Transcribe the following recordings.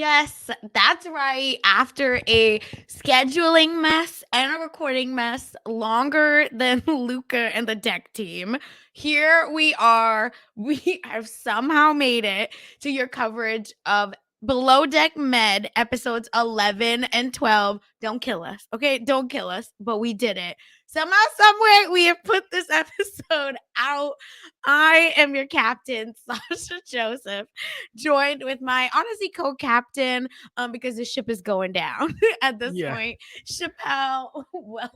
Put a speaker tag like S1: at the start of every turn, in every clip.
S1: Yes, that's right. After a scheduling mess and a recording mess longer than Luca and the deck team, here we are. We have somehow made it to your coverage of Below Deck Med episodes 11 and 12. Don't kill us, okay? Don't kill us, but we did it. Somehow, someway, we have put this episode out. I am your captain, Sasha Joseph, joined with my honestly co-captain, because the ship is going down at this
S2: Yeah.
S1: point. Chappell, well,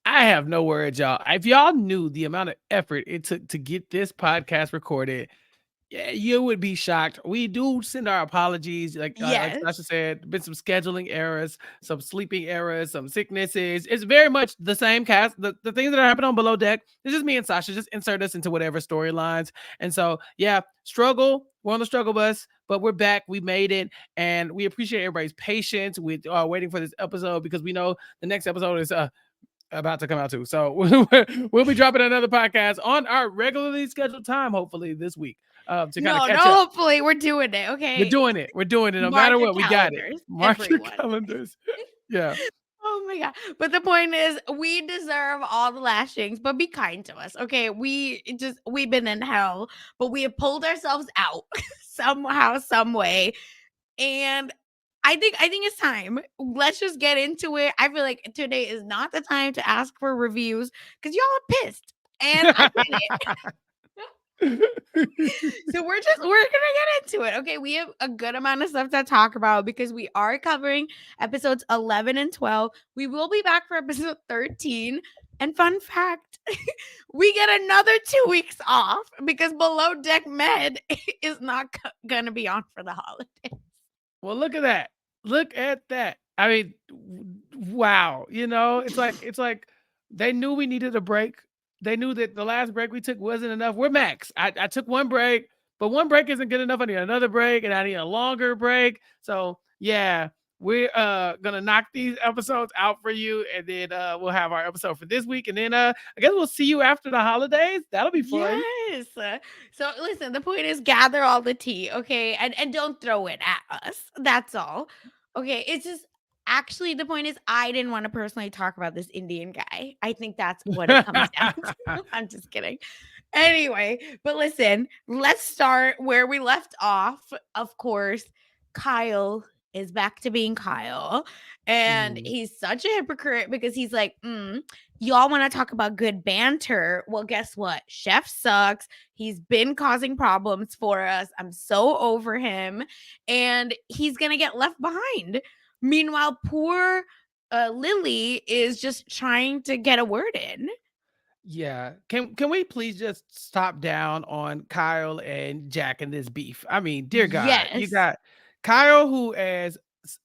S2: I have no words, y'all. If y'all knew the amount of effort it took to get this podcast recorded, yeah, you would be shocked. We do send our apologies. Like
S1: yes.
S2: Sasha said, been some scheduling errors, some sleeping errors, some sicknesses. It's very much the same cast. The things that are happening on Below Deck, it's just me and Sasha. Just insert us into whatever storylines. And so, yeah, struggle. We're on the struggle bus, but we're back. We made it. And we appreciate everybody's patience with waiting for this episode because we know the next episode is about to come out too. So we'll be dropping another podcast on our regularly scheduled time, hopefully this week, to kind of
S1: No,
S2: catch up.
S1: hopefully we're doing it,
S2: We're
S1: okay?
S2: doing it. We're doing it. No
S1: Mark
S2: matter
S1: your
S2: what, we got it.
S1: calendars,
S2: Mark your
S1: everyone.
S2: calendars. Yeah.
S1: Oh my god. But the point is we deserve all the lashings, but be kind to us. Okay. We've been in hell, but we have pulled ourselves out somehow, some way. And I think it's time. Let's just get into it. I feel like today is not the time to ask for reviews because y'all are pissed. And I get it. So we're gonna get into it. Okay, we have a good amount of stuff to talk about because we are covering episodes 11 and 12. We will be back for episode 13. And fun fact, we get another 2 weeks off because Below Deck Med is not gonna be on for the holidays.
S2: Well, look at that. Look at that. I mean, wow. It's like they knew we needed a break. They knew that the last break we took wasn't enough. We're max. I took one break, but one break isn't good enough. I need another break and I need a longer break. So yeah, we're gonna knock these episodes out for you, and then we'll have our episode for this week, and then I guess we'll see you after the holidays. That'll be fun.
S1: Yes. So listen, the point is gather all the tea, okay? And don't throw it at us. That's all. Okay. It's just actually the point is I didn't want to personally talk about this Indian guy. I think that's what it comes down to. I'm just kidding. Anyway, but listen, let's start where we left off. Of course, Kyle is back to being Kyle. And
S2: Mhm.
S1: he's such a hypocrite because he's like, y'all want to talk about good banter. Well, guess what? Chef sucks. He's been causing problems for us. I'm so over him. And he's going to get left behind. Meanwhile, poor Lily is just trying to get a word in.
S2: Yeah. Can we please just stop down on Kyle and Jack and this beef? I mean, dear God, you
S1: Yes.
S2: got Kyle who is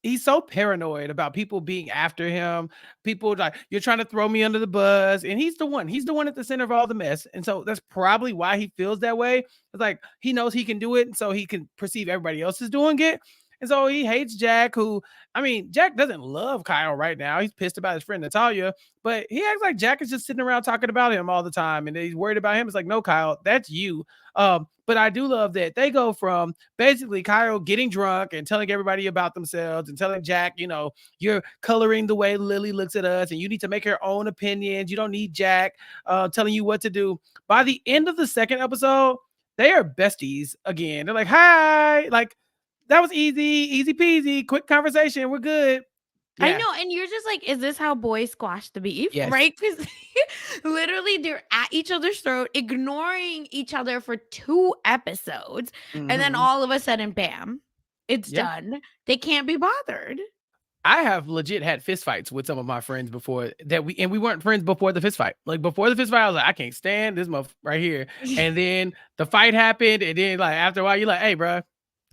S2: he's so paranoid about people being after him. People like you're trying to throw me under the bus, and he's the one. He's the one at the center of all the mess, and so that's probably why he feels that way. It's like he knows he can do it, and so he can perceive everybody else is doing it. And so he hates Jack, who, I mean, Jack doesn't love Kyle right now. He's pissed about his friend Natalia, but he acts like Jack is just sitting around talking about him all the time and he's worried about him. It's like, no, Kyle, that's you. But I do love that they go from basically Kyle getting drunk and telling everybody about themselves and telling Jack, you're coloring the way Lily looks at us and you need to make your own opinions. You don't need Jack telling you what to do. By the end of the second episode, they are besties again. They're like, hi, like, that was easy peasy, quick conversation. We're good.
S1: I
S2: Yeah.
S1: know, and you're just like, is this how boys squash the beef?
S2: Yes.
S1: Right? Because literally they're at each other's throat, ignoring each other for 2 episodes, and then
S2: Mhm.
S1: all of a sudden, bam, it's
S2: Yeah.
S1: done. They can't be bothered.
S2: I have legit had fist fights with some of my friends before we weren't friends before the fist fight. Like before the fist fight, I was like, I can't stand this motherfucker right here. And then the fight happened, and then like after a while, you're like, hey, bro,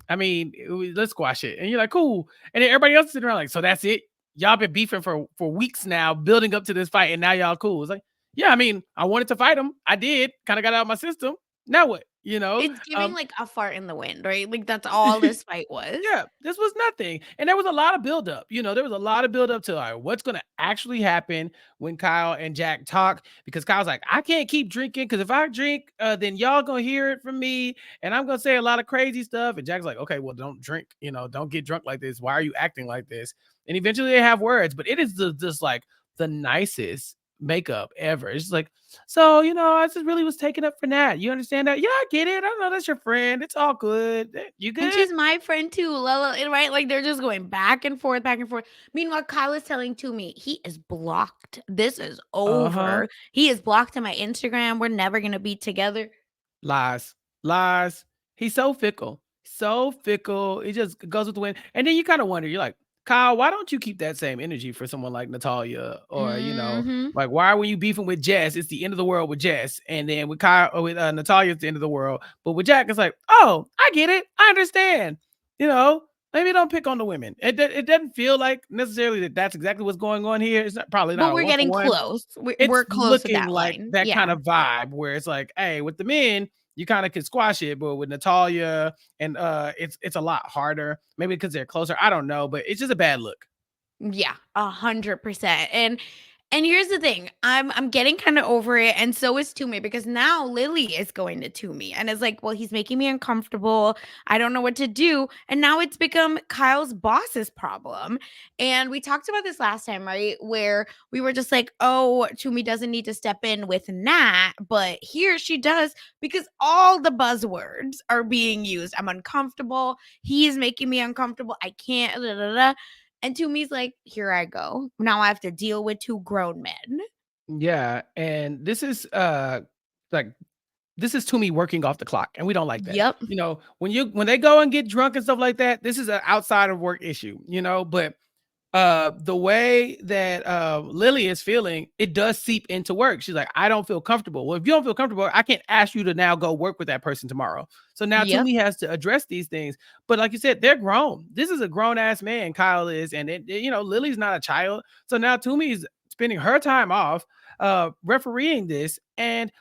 S2: I mean, let's squash it. And you're like, cool. And then everybody else is sitting around like, so that's it. Y'all been beefing for weeks now, building up to this fight, and now y'all cool. It's like, yeah, I mean, I wanted to fight him. I did. Kind of got out of my system. Now what? you know?
S1: It's giving like a fart in the wind, right? Like that's all this fight was.
S2: Yeah, this was nothing. And there was a lot of buildup. There was a lot of buildup to what's going to actually happen when Kyle and Jack talk. Because Kyle's like, I can't keep drinking because if I drink, then y'all going to hear it from me. And I'm going to say a lot of crazy stuff. And Jack's like, okay, well, don't drink. Don't get drunk like this. Why are you acting like this? And eventually they have words. But it is just like the nicest makeup ever. It's like, so, I just really was taken up for Nat. You understand that? Yeah, I get it. I know that's your friend. It's all good. You
S1: And
S2: good?
S1: she's my friend too, Lala, right? Like they're just going back and forth, back and forth. Meanwhile, Kyle is telling Toomey he is blocked. This is
S2: Uh-huh.
S1: over. He is blocked on my Instagram. We're never gonna be together.
S2: Lies. Lies. He's so fickle. So fickle. It just goes with the wind. And then you kind of wonder, you're like, Kyle, why don't you keep that same energy for someone like Natalia? Or,
S1: Mm-hmm.
S2: like, why when you beefing with Jess, it's the end of the world with Jess. And then with Kyle or with Natalia, it's the end of the world. But with Jack, it's like, oh, I get it. I understand. Maybe don't pick on the women. It doesn't feel like necessarily that's exactly what's going on here. It's probably
S1: But
S2: not a
S1: we're
S2: one for
S1: getting
S2: one.
S1: close. We're
S2: It's
S1: close with
S2: looking
S1: that
S2: like
S1: line.
S2: that kind
S1: Yeah.
S2: of vibe where it's like, hey, with the men, you kind of can squash it, but with Natalia and it's a lot harder. Maybe because they're closer. I don't know, but it's just a bad look.
S1: Yeah, 100%. And here's the thing, I'm getting kind of over it, and so is Toomey because now Lily is going to Toomey, and it's like, well, he's making me uncomfortable. I don't know what to do, and now it's become Kyle's boss's problem. And we talked about this last time, right? Where we were just like, oh, Toomey doesn't need to step in with Nat, but here she does because all the buzzwords are being used. I'm uncomfortable. He's making me uncomfortable. I can't. Da, da, da. And to me's like, here I go. Now I have to deal with two grown men.
S2: Yeah, and like this is to me working off the clock, and we don't like that.
S1: Yep.
S2: When they go and get drunk and stuff like that, this is an outside of work issue. But the way that Lily is feeling, it does seep into work. She's like, I don't feel comfortable. Well, if you don't feel comfortable, I can't ask you to now go work with that person tomorrow. So now
S1: Yep.
S2: Toomey has to address these things. But like you said, they're grown. This is a grown ass man, Kyle is, and Lily's not a child. So now Toomey's spending her time off refereeing this, and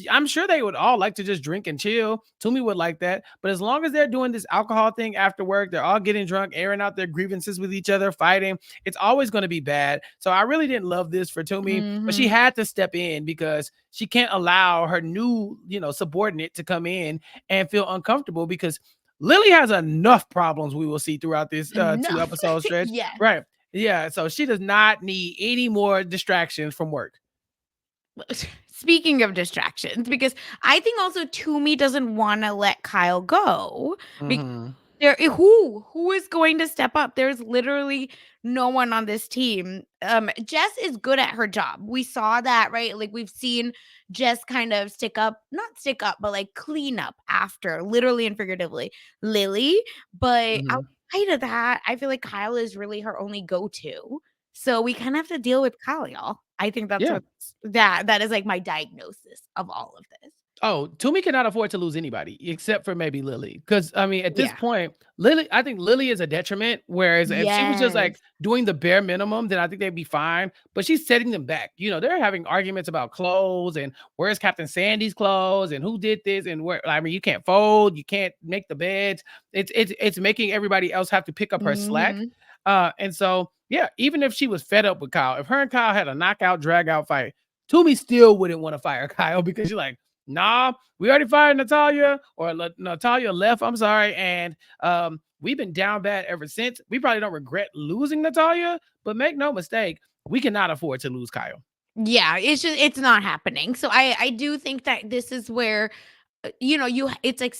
S2: I'm sure they would all like to just drink and chill. Toomey would like that. But as long as they're doing this alcohol thing after work, they're all getting drunk, airing out their grievances with each other, fighting. It's always going to be bad. So I really didn't love this for Toomey, but she
S1: Mhm.
S2: had to step in because she can't allow her new, subordinate to come in and feel uncomfortable because Lily has enough problems we will see throughout this two
S1: Enough.
S2: episode stretch.
S1: Yes.
S2: Right. Yeah. So she does not need any more distractions from work.
S1: Speaking of distractions, because I think also Toomey doesn't want to let Kyle go. Because
S2: Mhm.
S1: who is going to step up? There's literally no one on this team. Jess is good at her job. We saw that, right? Like we've seen Jess kind of not stick up, but like clean up after, literally and figuratively, Lily. But
S2: Mhm.
S1: outside of that, I feel like Kyle is really her only go-to. So we kind of have to deal with Kyle, y'all. I think that's
S2: Yeah.
S1: that is like my diagnosis of all of this.
S2: Oh, Toomey cannot afford to lose anybody except for maybe Lily. Because I mean, at this
S1: Yeah.
S2: point, I think Lily is a detriment. Whereas if she was just like
S1: Yes.
S2: doing the bare minimum, then I think they'd be fine. But she's setting them back. They're having arguments about clothes and where's Captain Sandy's clothes and who did this and where. I mean, you can't fold, you can't make the beds. It's making everybody else have to pick up her slack.
S1: Mhm.
S2: And so yeah, even if she was fed up with Kyle, if her and Kyle had a knockout, drag out fight, Toomey still wouldn't want to fire Kyle because you're like, nah, we already fired Natalia, or Natalia left. I'm sorry, and we've been down bad ever since. We probably don't regret losing Natalia, but make no mistake, we cannot afford to lose Kyle.
S1: Yeah, it's not happening. So I do think that this is where it's like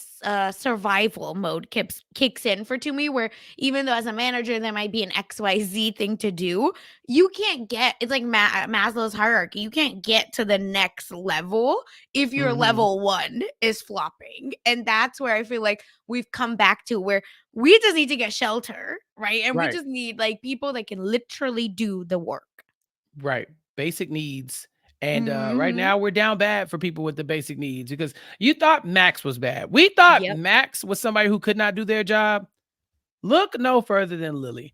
S1: survival mode kicks in for Toomey, where even though as a manager there might be an XYZ thing to do, you can't get it's like Maslow's hierarchy. You can't get to the next level if your
S2: Mhm.
S1: level 1 is flopping. And that's where I feel like we've come back to where we just need to get shelter, right? And we
S2: Right,
S1: just need like people that can literally do the work.
S2: right. Basic needs. And right
S1: Mhm.
S2: now we're down bad for people with the basic needs because you thought Max was bad. We thought
S1: Yep.
S2: Max was somebody who could not do their job. Look no further than Lily.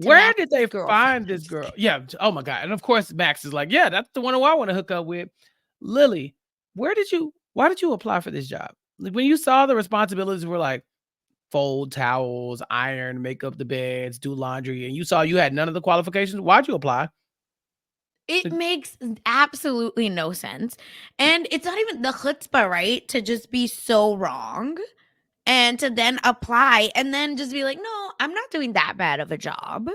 S1: To
S2: Where did
S1: Max's
S2: they
S1: girlfriend.
S2: find
S1: I'm
S2: this
S1: just
S2: girl?
S1: kidding.
S2: Yeah. Oh my God. And of course, Max is like, yeah, that's the one who I want to hook up with. Lily, why did you apply for this job? when you saw the responsibilities were like fold towels, iron, make up the beds, do laundry, and you saw you had none of the qualifications, why'd you apply?
S1: It
S2: Like,
S1: makes absolutely no sense, and it's not even the chutzpah, right, to just be so wrong and to then apply and then just be like, "No, I'm not doing that bad of a job."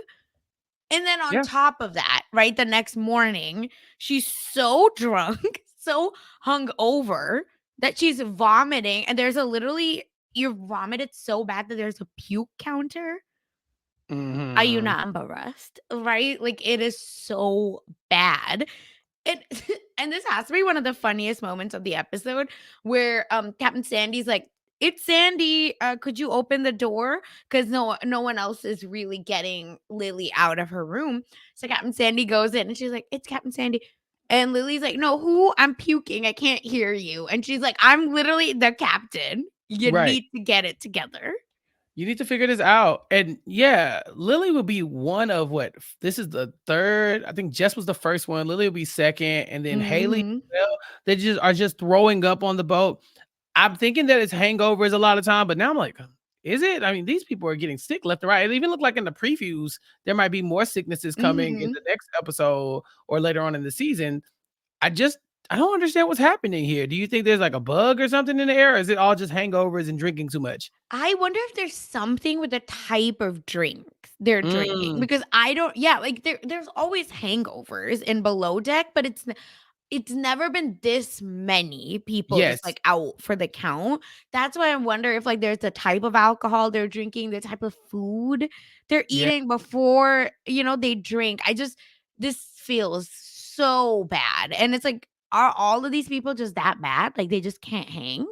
S1: And then on
S2: yeah.
S1: top of that, right, the next morning, she's so drunk, so hungover that she's vomiting, and there's a literally you're vomited so bad that there's a puke counter. Are you
S2: Mhm.
S1: not embarrassed? Right? Like, it is so bad. And and this has to be one of the funniest moments of the episode where Captain Sandy's like, "It's Sandy. Could you open the door? Because no one else is really getting Lily out of her room." So Captain Sandy goes in and she's like, "It's Captain Sandy." And Lily's like, "No, who? I'm puking. I can't hear you." And she's like, "I'm literally the captain. You
S2: Right.
S1: need to get it together."
S2: You need to figure this out. And yeah, Lily will be one of what? This is the third. I think Jess was the first one. Lily will be second, and then Haley.
S1: Mhm.
S2: Well, they just are just throwing up on the boat. I'm thinking that it's hangovers a lot of time, but now I'm like, is it? I mean, these people are getting sick left and right. It even looked like in the previews there might be more sicknesses coming in
S1: Mhm.
S2: the next episode or later on in the season. I just I don't understand what's happening here. Do you think there's like a bug or something in the air? Or is it all just hangovers and drinking too much?
S1: I wonder if there's something with the type of drinks they're drinking
S2: Mm,
S1: because I don't yeah, like there's always hangovers in Below Deck, but it's never been this many people just,
S2: yes.
S1: like, out for the count. That's why I wonder if, like, there's the type of alcohol they're drinking, the type of food they're
S2: Yeah.
S1: eating before, they drink. This feels so bad, and it's like, are all of these people just that bad? Like, they just can't hang?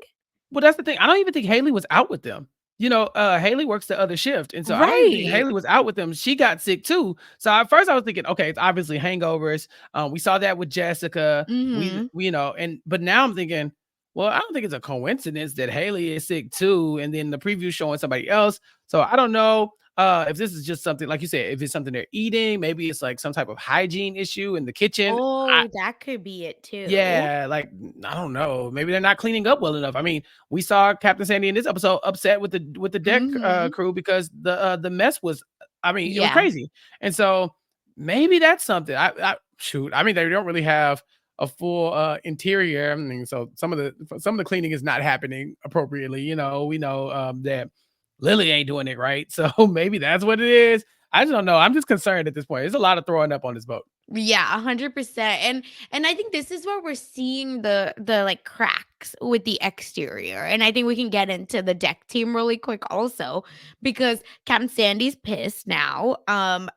S2: Well, that's the thing. I don't even think Haley was out with them. Haley works the other shift, and so I don't even think
S1: Right.
S2: Haley was out with them. She got sick too. So at first I was thinking, okay, it's obviously hangovers. We saw that with Jessica.
S1: Mhm.
S2: But now I'm thinking, well, I don't think it's a coincidence that Haley is sick too, and then the preview showing somebody else. So I don't know if this is just something like you said, if it's something they're eating, maybe it's like some type of hygiene issue in the kitchen.
S1: Oh, that could be it too.
S2: Yeah, like, I don't know. Maybe they're not cleaning up well enough. I mean, we saw Captain Sandy in this episode upset with the deck
S1: Mhm.
S2: crew because the mess was, I mean, it was
S1: Yeah.
S2: crazy. And so maybe that's something. I shoot. I mean, they don't really have a full interior. I mean, so some of the cleaning is not happening appropriately. We know that Lily ain't doing it right. So maybe that's what it is. I just don't know. I'm just concerned at this point. There's a lot of throwing up on this boat.
S1: Yeah, 100%. And I think this is where we're seeing the like cracks with the exterior. And I think we can get into the deck team really quick also because Captain Sandy's pissed now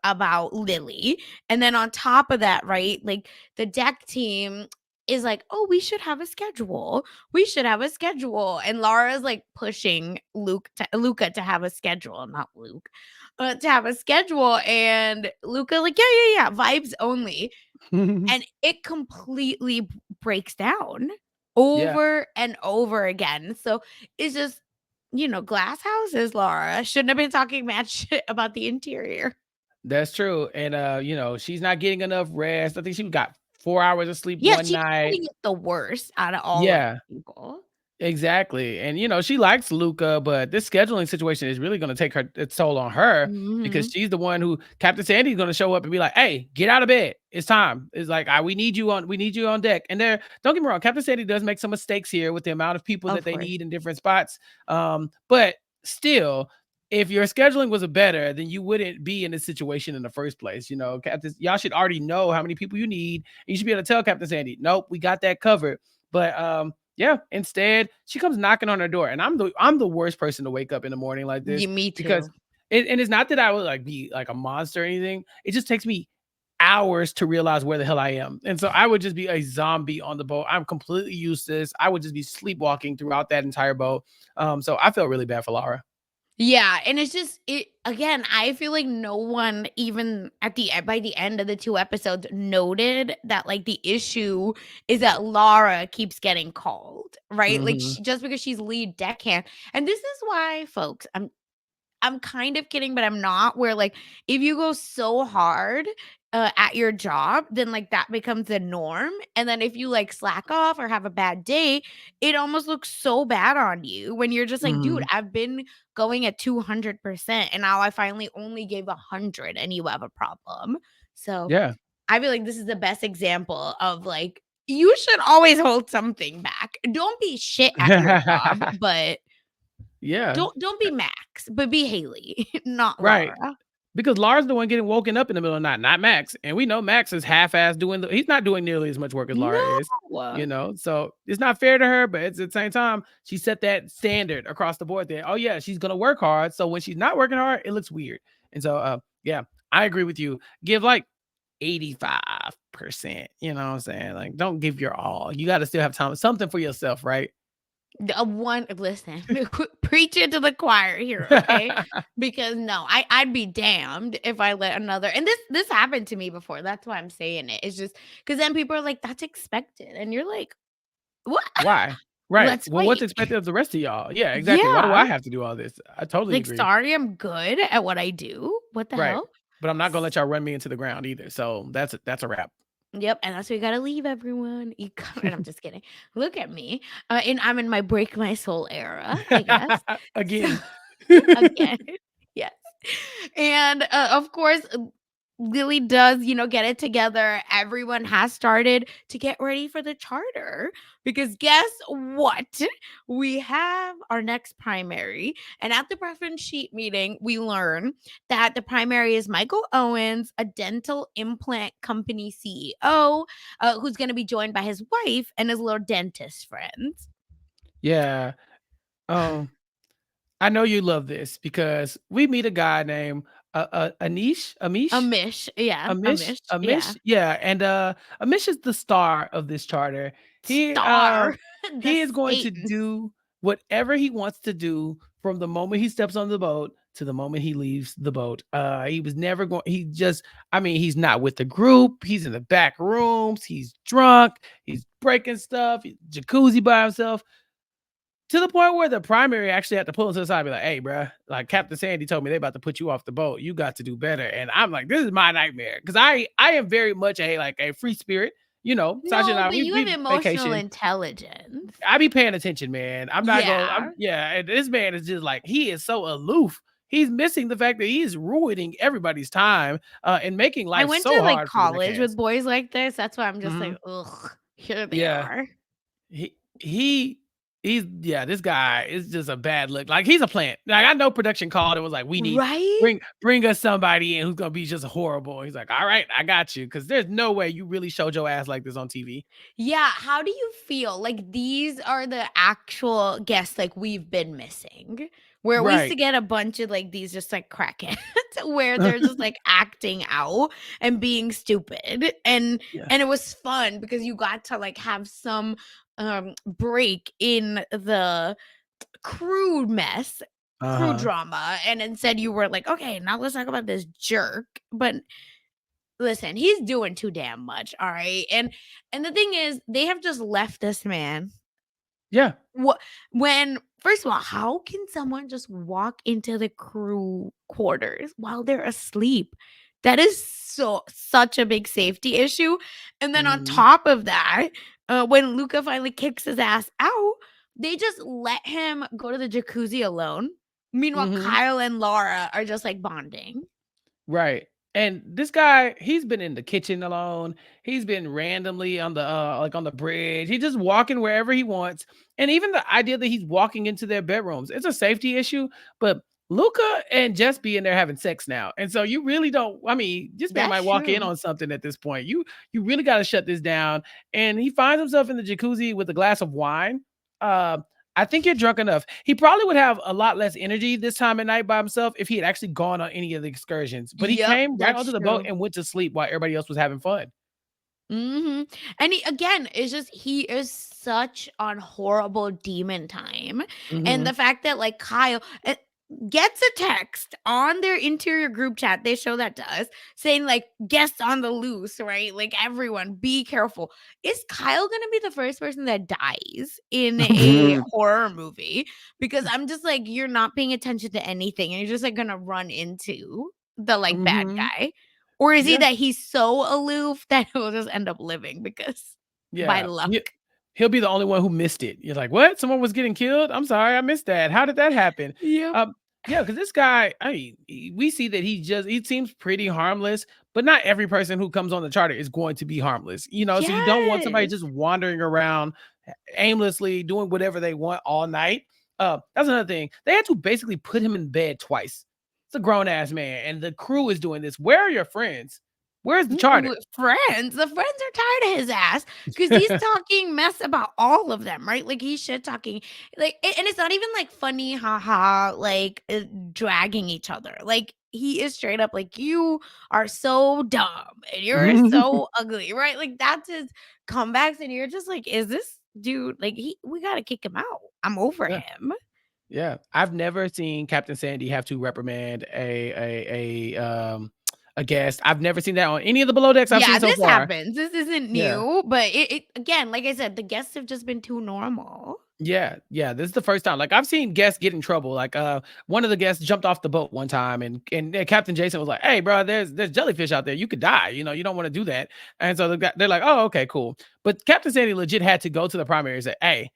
S1: about Lily. And then on top of that, right? Like the deck team is like, "Oh, we should have a schedule. We should have a schedule." And Laura's like pushing Luca to have a schedule, not Luke to have a schedule and Luca like, "Yeah, yeah, yeah, vibes only." And it completely breaks down
S2: Yeah.
S1: over and over again. So it's just, glass houses, Laura. Shouldn't have been talking mad shit about the interior.
S2: That's true, and, she's not getting enough rest. I think she got 4 hours of sleep
S1: Yeah,
S2: one
S1: she's
S2: night.
S1: getting it the worst out of all of
S2: Yeah.
S1: the people.
S2: Exactly, and, she likes Luca, but this scheduling situation is really gonna take its toll on her because
S1: Mhm.
S2: she's the one who Captain Sandy's gonna show up and be like, "Hey, get out of bed. It's time." It's like, we need you on deck." And there don't get me wrong, Captain Sandy does make some mistakes here with the amount of people that
S1: Of
S2: they
S1: course.
S2: need in different spots, but still, if your scheduling was better, then you wouldn't be in this situation in the first place, Captain y'all should already know how many people you need, and you should be able to tell Captain Sandy, "Nope, we got that covered." But, yeah, instead, she comes knocking on her door, and I'm the worst person to wake up in the morning like this
S1: Me
S2: because
S1: too.
S2: and it's not that I would like be like a monster or anything. It just takes me hours to realize where the hell I am. And so I would just be a zombie on the boat. I'm completely useless. I would just be sleepwalking throughout that entire boat. So I felt really bad for Laura.
S1: Yeah, and it's just it again, I feel like no one even at the by the end of the 2 episodes noted that like the issue is that Laura keeps getting called, right? Like
S2: Mhm.
S1: just because she's lead deckhand. And this is why folks, I'm kind of kidding, but I'm not, where, like, if you go so hard, at your job, then, like, that becomes the norm, and then if you, like, slack off or have a bad day, it almost looks so bad on you when you're just like, "Dude,
S2: Mhm.
S1: I've been going at 200%, and now I finally only gave 100, and you have a problem." So,
S2: Yeah.
S1: I feel like this is the best example of, like, you should always hold something back. Don't be shit at your job, but
S2: Yeah.
S1: don't be Max, but be Haley, not
S2: Right.
S1: Laura.
S2: Because Lars the one getting woken up in the middle of the night, not Max. And we know Max is half-ass doing he's not doing nearly as much work as Laura is,
S1: No.
S2: you know? So it's not fair to her, but at the same time, she set that standard across the board there. Oh yeah, she's gonna work hard. So when she's not working hard, it looks weird. And so yeah, I agree with you. Give like 85%. You know what I'm saying? Like, don't give your all. You gotta still have time, something for yourself, right?
S1: The one listen, preach it to the choir here, okay? Because no, I'd be damned if I let another, and this happened to me before. That's why I'm saying it. It's just because then people are like, "That's expected," and you're like, "What?
S2: Why? Right.
S1: Let's
S2: Well, what's
S1: fight."
S2: expected of the rest of y'all? Yeah, exactly. Why do
S1: Yeah.
S2: I have to do all this? I totally
S1: Like,
S2: agree.
S1: sorry, I'm good at what I do. What the
S2: Right.
S1: hell?
S2: But I'm not gonna
S1: S
S2: let y'all run me into the ground either. So that's a wrap.
S1: Yep, and that's why you gotta leave everyone. You got and I'm just kidding. Look at me, and I'm in my break my soul era, I guess. So
S2: Again.
S1: again, yes. And, of course, Lily does, get it together. Everyone has started to get ready for the charter because guess what? We have our next primary. And at the preference sheet meeting, we learn that the primary is Michael Owens, a dental implant company CEO, who's going to be joined by his wife and his little dentist friends.
S2: Yeah. Um, I know you love this because we meet a guy named Amish.
S1: Amish. Yeah.
S2: Amish
S1: Amish. Yeah.
S2: Amish, yeah, and, Amish is the star of this charter. He,
S1: Star. The
S2: he is going to
S1: Satan.
S2: do whatever he wants to do from the moment he steps on the boat to the moment he leaves the boat. He was never going he just I mean, he's not with the group, he's in the back rooms, he's drunk, he's breaking stuff, jacuzzi by himself. To the point where the primary actually had to pull him to the side and be like, "Hey, bro, like Captain Sandy told me they about to put you off the boat. You got to do better." And I'm like, "This is my nightmare," because I am very much a free spirit. You know, Sasha and
S1: No,
S2: I,
S1: but you have
S2: we
S1: emotional
S2: vacation.
S1: intelligence.
S2: I be paying attention, man. I'm not going.
S1: Yeah.
S2: I'm yeah. And this man is just like he is so aloof. He's missing the fact that he's ruining everybody's time and making
S1: I
S2: life
S1: went
S2: so
S1: to, like,
S2: hard for the
S1: college with
S2: necast.
S1: boys like this, that's why I'm just like,
S2: Hmm.
S1: "Ugh, here they
S2: Yeah.
S1: are."
S2: He he's yeah, this guy is just a bad look. Like he's a plant. Like I know production called and was like, we need
S1: Right?
S2: bring us somebody in who's gonna be just horrible. He's like, all right, I got you. Cause there's no way you really showed your ass like this on TV.
S1: Yeah, how do you feel? Like, these are the actual guests, like, we've been missing, where we used to
S2: Right.
S1: get a bunch of, like, these just, like, crackheads where they're just, like, acting out and being stupid,
S2: Yeah.
S1: and it was fun because you got to, like, have some, break in the crew mess, crew
S2: Uh-huh.
S1: drama, and instead you were like, "Okay, now let's talk about this jerk," but listen, he's doing too damn much, all right? And the thing is, they have just left this man.
S2: Yeah.
S1: What when first of all, how can someone just walk into the crew quarters while they're asleep? That is such a big safety issue. And then on
S2: Mhm.
S1: top of that, when Luca finally kicks his ass out, they just let him go to the jacuzzi alone. Meanwhile,
S2: Mhm.
S1: Kyle and Laura are just like bonding.
S2: Right. And this guy, he's been in the kitchen alone. He's been randomly on the like on the bridge. He's just walking wherever he wants. And even the idea that he's walking into their bedrooms, it's a safety issue. But Luca and Jess be in there having sex now. And so you really don't, I mean, this man might
S1: That's
S2: walk in
S1: true.
S2: on something at this point. You really got to shut this down. And he finds himself in the jacuzzi with a glass of wine. Uh, I think you're drunk enough. He probably would have a lot less energy this time at night by himself if he had actually gone on any of the excursions. But he
S1: Yep,
S2: came right onto
S1: that's
S2: the boat
S1: true.
S2: and went to sleep while everybody else was having fun.
S1: Mhm. And he again, it's just he is such on horrible demon time. And
S2: Mhm.
S1: the fact that like Kyle gets a text on their interior group chat. They show that to us saying, like, guests on the loose, right? Like, everyone be careful. Is Kyle gonna be the first person that dies in a horror movie? Because I'm just like, you're not paying attention to anything and you're just like gonna run into the like bad
S2: Mhm.
S1: guy. Or is he
S2: Yeah.
S1: that he's so aloof that he'll just end up living because by
S2: Yeah.
S1: luck?
S2: He'll be the only one who missed it. You're like, "What? Someone was getting killed? I'm sorry, I missed that. How did that happen?"
S1: Yep.
S2: Um, yeah, because this guy, I mean, we see that he seems pretty harmless, but not every person who comes on the charter is going to be harmless, so you don't want somebody
S1: Yes.
S2: just wandering around aimlessly doing whatever they want all night. That's another thing. They had to basically put him in bed twice. It's a grown ass man, and the crew is doing this. Where are your friends? Where's the charter?
S1: Friends. The friends are tired of his ass because he's talking mess about all of them, right? Like he's shit talking, like, and it's not even like funny, haha, like dragging each other. Like he is straight up like, you are so dumb and you're so ugly, right? Like that's his comebacks, and you're just like, is this dude like we gotta kick him out? I'm over
S2: Yeah.
S1: him.
S2: Yeah, I've never seen Captain Sandy have to reprimand a guest. I've never seen that on any of the below decks I've
S1: Yeah,
S2: seen so
S1: this
S2: far.
S1: happens. This isn't
S2: Yeah.
S1: new, but it again, like I said, the guests have just been too normal.
S2: Yeah, yeah, this is the first time. Like I've seen guests get in trouble. Like one of the guests jumped off the boat one time and Captain Jason was like, "Hey, bro, there's jellyfish out there. You could die. You don't want to do that." And so they're like, "Oh, okay, cool." But Captain Sandy legit had to go to the primary and say, "Hey,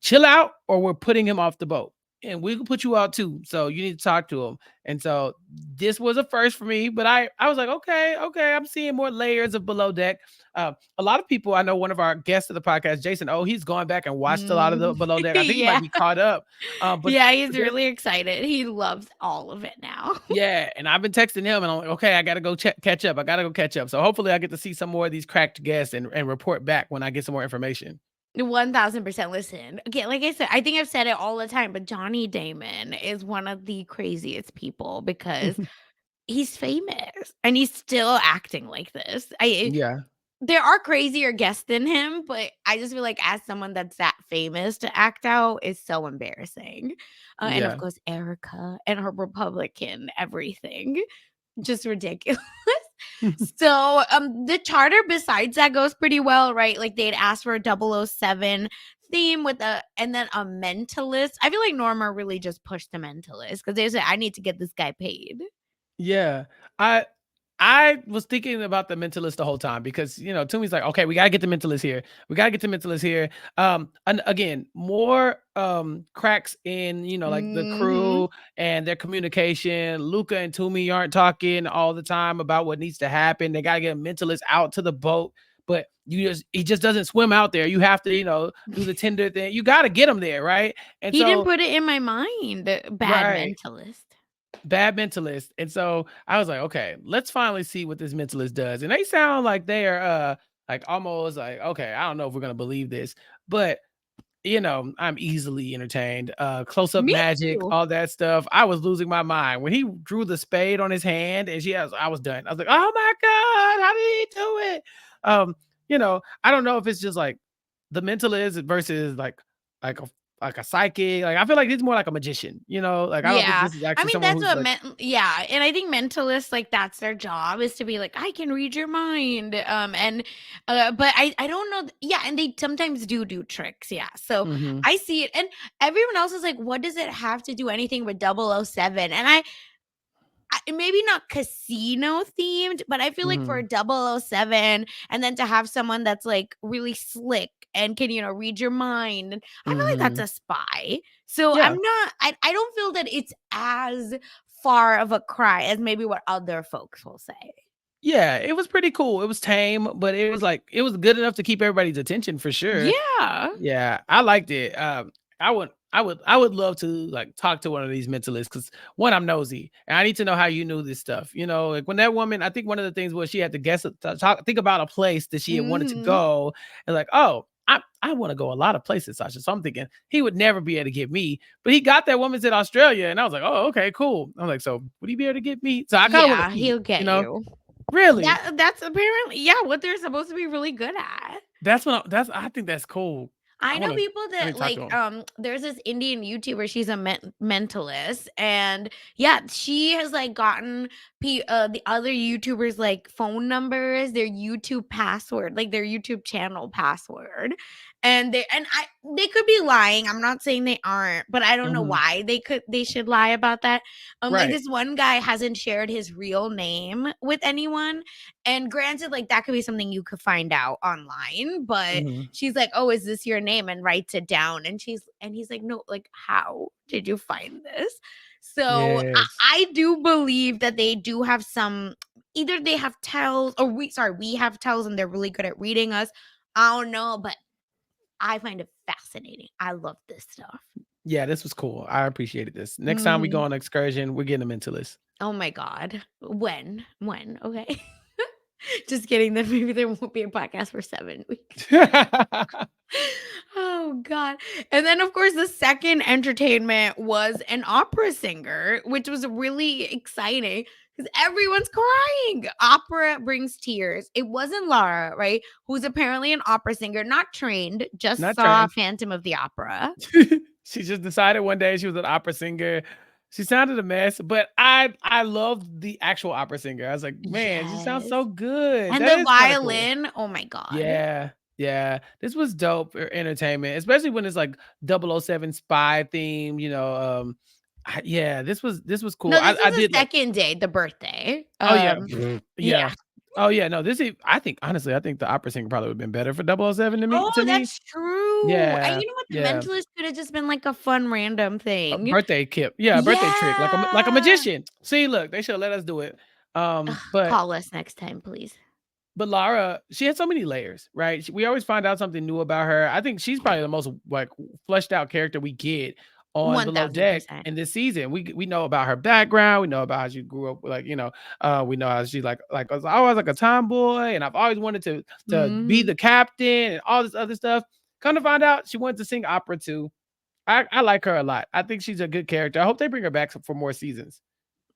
S2: chill out or we're putting him off the boat. And we can put you out too. So you need to talk to him." And so this was a first for me, but I was like, okay, okay, I'm seeing more layers of below deck. A lot of people I know, one of our guests of the podcast, Jason, he's going back and watched a lot of the
S1: Mhm.
S2: below deck. I think he might
S1: Yeah.
S2: be caught up. But
S1: Yeah, he's
S2: there's
S1: really excited. He loves all of it now.
S2: yeah, and I've been texting him and I'm like, okay, I gotta go catch up. I gotta go catch up. So hopefully I get to see some more of these cracked guests and report back when I get some more information.
S1: 1000%. Listen, okay, like I said, I think I've said it all the time, but Johnny Damon is one of the craziest people because he's famous and he's still acting like this.
S2: Yeah,
S1: There are crazier guests than him, but I just feel like as someone that's that famous to act out is so embarrassing. And of
S2: yeah.
S1: course, Erica and her Republican everything, just ridiculous. So, the charter besides that goes pretty well, right? Like they'd asked for a 007 theme with a and then a mentalist. I feel like Norma really just pushed the mentalist because they said, I need to get this guy paid.
S2: Yeah. I I was thinking about the mentalist the whole time because Toomey's like, okay, we gotta get the mentalist here. We gotta get the mentalist here. And again, more cracks in like the
S1: Mhm.
S2: crew and their communication. Luca and Toomey aren't talking all the time about what needs to happen. They gotta get a mentalist out to the boat, but he just doesn't swim out there. You have to, do the tender thing. You gotta get him there, right? And
S1: He didn't
S2: so
S1: put it in my mind, bad
S2: right.
S1: mentalist.
S2: Bad mentalist. And so I was like, okay, let's finally see what this mentalist does. And they sound like they are like almost like, okay, I don't know if we're gonna believe this, but I'm easily entertained. Close-up
S1: Me
S2: magic,
S1: too.
S2: all that stuff. I was losing my mind. When he drew the spade on his hand and I was done. I was like, oh my God, how did he do it? I don't know if it's just like the mentalist versus like a psychic. Like I feel like he's more like a magician, like I don't think
S1: Yeah.
S2: this is
S1: I
S2: actually
S1: mean,
S2: someone
S1: that's
S2: who's
S1: what
S2: like
S1: yeah, and I think mentalists, like, that's their job is to be like, "I can read your mind," but I don't know yeah, and they sometimes do tricks, yeah, so
S2: mhm,
S1: I see it, and everyone else is like, "What does it have to do anything with 007?" And maybe not casino themed, but I feel like for
S2: mhm,
S1: a 007 and then to have someone that's, like, really slick and can, read your mind, and I feel like that's
S2: mhm.
S1: a spy. So
S2: Yeah.
S1: I don't feel that it's as far of a cry as maybe what other folks will say.
S2: Yeah, it was pretty cool. It was tame, but it was good enough to keep everybody's attention for sure.
S1: Yeah.
S2: Yeah, I liked it. I would love to like talk to one of these mentalists because one, I'm nosy and I need to know how you knew this stuff. Like when that woman, I think one of the things was she had to guess, think about a place that she had wanted to
S1: Mhm.
S2: go, and like, oh, I want to go a lot of places, Sasha. So I'm thinking he would never be able to get me, but he got that woman in Australia, and I was like, oh, okay, cool. I'm like, so would he be able to get me? So I kind of want to
S1: Yeah,
S2: see
S1: he'll
S2: it,
S1: get you.
S2: Really?
S1: That's apparently yeah, what they're supposed to be really good at.
S2: That's I think that's cool.
S1: I know people
S2: I need
S1: that
S2: to talk to
S1: like
S2: him.
S1: there's this Indian YouTuber, she's a mentalist, and yeah, she has like gotten the other YouTubers like phone numbers, their YouTube password, like their YouTube channel password. And they could be lying. I'm not saying they aren't, but I don't know
S2: Mhm.
S1: why they should lie about that. Like
S2: Right.
S1: this one guy hasn't shared his real name with anyone. And granted, like that could be something you could find out online, but
S2: Mhm.
S1: she's like, "Oh, is this your name?" and writes it down. And he's like, "No, like how did you find this?" So
S2: Yes.
S1: I do believe that they do have some, either they have tells, or we have tells and they're really good at reading us. I don't know, but I find it fascinating. I love this stuff.
S2: Yeah, this was cool. I appreciated this. Next time we go
S1: Mhm.
S2: on excursion, we're getting them into this.
S1: Oh my god. When? When? Okay. Just kidding. Then maybe there won't be a podcast for 7 weeks. Oh god. And then of course the second entertainment was an opera singer, which was really exciting because everyone's crying. Opera brings tears. It wasn't Lara, right? Who's apparently an opera singer, not trained, just
S2: Not
S1: saw
S2: trained.
S1: Phantom of the Opera.
S2: She just decided one day she was an opera singer. She sounded a mess, but I loved the actual opera singer. I was like, man, she sounds
S1: Yes.
S2: so good.
S1: And
S2: That
S1: the
S2: is kind of cool.
S1: violin, oh my god.
S2: Yeah. Yeah. This was dope for entertainment, especially when it's like 007 spy theme, yeah, this was cool.
S1: No, this
S2: I
S1: is the
S2: did like
S1: second day, the birthday.
S2: oh yeah.
S1: Yeah.
S2: Yeah. Oh yeah, no, I think honestly, I think the opera singer probably would have been better for 007 to
S1: Oh,
S2: me.
S1: that's true. And
S2: Yeah.
S1: you know what? The
S2: Yeah.
S1: Mentalist could have just been like a fun random
S2: A
S1: thing.
S2: birthday kip. Yeah, a birthday trick, like a
S1: Yeah.
S2: magician. See, look, they should let us do it.
S1: Ugh,
S2: But
S1: call us next time, please.
S2: Lara, she had so many layers, right? We always find out something new about her. I think she's probably the most like fleshed out character we get on Below Deck
S1: 1000%.
S2: in this season. We know about her background. We know about how she grew up, we know how she like was always like a tomboy, and I've always wanted to be
S1: Mhm.
S2: the captain and all this other stuff. Come to find out, she wanted to sing opera too. I like her a lot. I think she's a good character. I hope they bring her back for more seasons.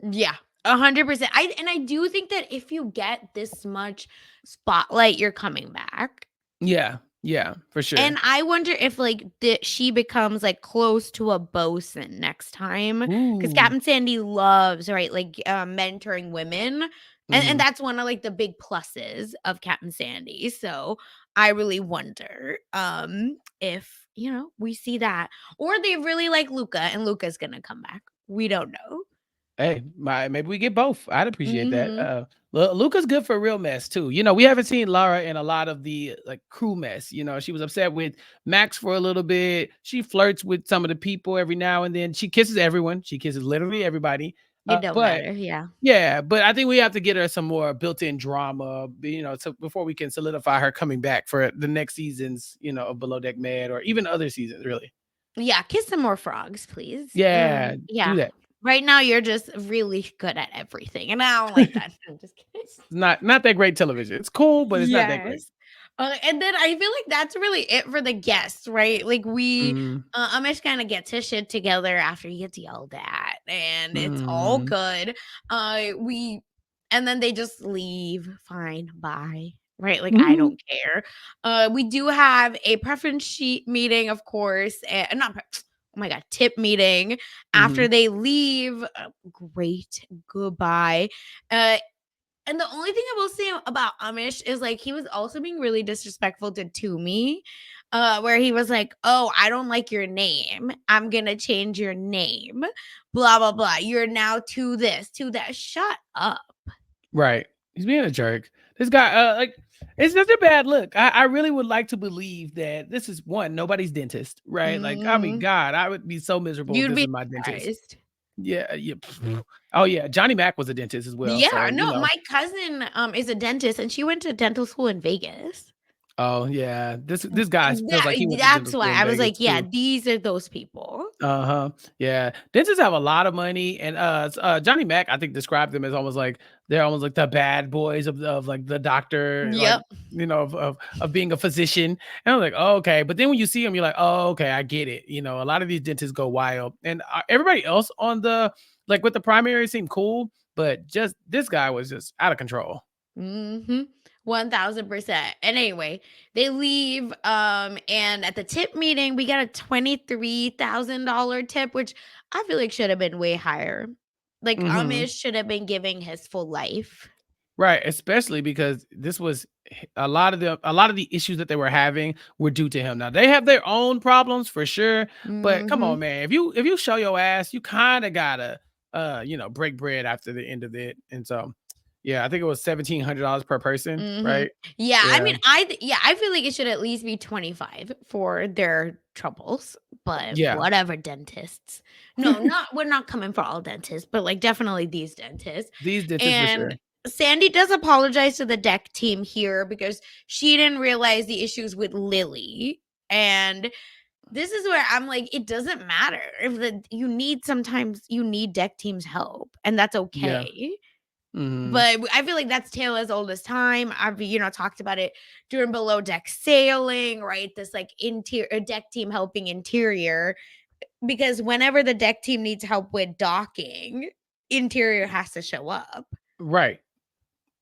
S1: Yeah, 100%. I do think that if you get this much spotlight, you're coming back.
S2: Yeah, yeah, for sure.
S1: And I wonder if, like, she becomes, like, close to a bosun next time, because
S2: Ooh.
S1: Captain Sandy loves, right, like, mentoring women, and
S2: Mhm.
S1: that's one of, like, the big pluses of Captain Sandy, so I really wonder, if, we see that, or they really like Luca, and Luca's gonna come back. We don't know.
S2: Hey, maybe we get both. I'd appreciate that.
S1: Mhm.
S2: Luca's good for real mess too. We haven't seen Lara in a lot of the like crew mess. She was upset with Max for a little bit. She flirts with some of the people every now and then. She kisses everyone. She kisses literally everybody.
S1: It don't
S2: But
S1: matter, yeah.
S2: yeah, but I think we have to get her some more built-in drama, so before we can solidify her coming back for the next seasons, of Below Deck Med or even other seasons, really.
S1: Yeah, kiss some more frogs, please.
S2: Yeah, do
S1: Yeah.
S2: that.
S1: Right now, you're just really good at everything, and I don't like that. I'm just kidding.
S2: It's not that great television. It's cool, but it's not that great.
S1: Yes. And then I feel like that's really it for the guests, right? Like
S2: Mhm.
S1: Amish kind of gets his shit together after he gets yelled at, and it's all
S2: Mm.
S1: good. We and then they just leave. Fine, bye. Right? Like I
S2: Mhm.
S1: don't care. We do have a preference sheet meeting, of course, and not. Oh my god, tip meeting after
S2: Mhm.
S1: they leave. Great goodbye. Uh, and the only thing I will say about Amish is, like, he was also being really disrespectful to Toomey, where he was like, "Oh, I don't like your name. I'm gonna change your name. Blah blah blah. You're now to this, to that." Shut up.
S2: Right. He's being a jerk. This guy, it's just a bad look. I really would like to believe that this is one, nobody's dentist, right? Like, I mean,
S1: Mhm.
S2: God, I would be so miserable if
S1: You'd
S2: this
S1: be
S2: was my dentist.
S1: surprised.
S2: Yeah, yeah. Oh yeah, Johnny Mac was a dentist as well.
S1: Yeah,
S2: So,
S1: no, my cousin is a dentist, and she went to dental school in Vegas.
S2: oh yeah, this guy feels like he went to
S1: That's
S2: dental
S1: why
S2: school in
S1: I was
S2: Vegas
S1: like, yeah,
S2: too.
S1: these are those people.
S2: Uh-huh. Yeah. Dentists have a lot of money. And Johnny Mac, I think, described them as almost like they're almost like the bad boys of like the doctor, like
S1: Yep.
S2: of being a physician. And I'm like, oh, okay. But then when you see them, you're like, oh, okay, I get it. A lot of these dentists go wild. And everybody else on the like with the primary seemed cool, but just this guy was just out of control.
S1: Mhm. 1000%. And anyway, they leave. And at the tip meeting, we got a $23,000 tip, which I feel like should have been way higher. Like
S2: Mhm.
S1: Amish should have been giving his full life.
S2: Right, especially because this was a lot of the issues that they were having were due to him. Now they have their own problems for sure, but come
S1: Hmm.
S2: on, man. If you show your ass, you kind of gotta break bread after the end of it. And so, yeah, I think it was $1,700 per person,
S1: Mhm.
S2: right?
S1: Yeah, I
S2: Yeah,
S1: mean, I feel like it should at least be 25 for their troubles, but
S2: yeah.
S1: whatever, dentists. No, not we're not coming for all dentists, but, like, definitely these dentists.
S2: These dentists for
S1: And
S2: sure.
S1: Sandy does apologize to the deck team here because she didn't realize the issues with Lily, and this is where I'm like, it doesn't matter if the you need sometimes you need deck team's help, and that's
S2: Yeah.
S1: okay.
S2: Mhm.
S1: But I feel like that's tale as old as time. I've, talked about it during below deck sailing, right? This like interior deck team helping interior because whenever the deck team needs help with docking, interior has to show up.
S2: Right.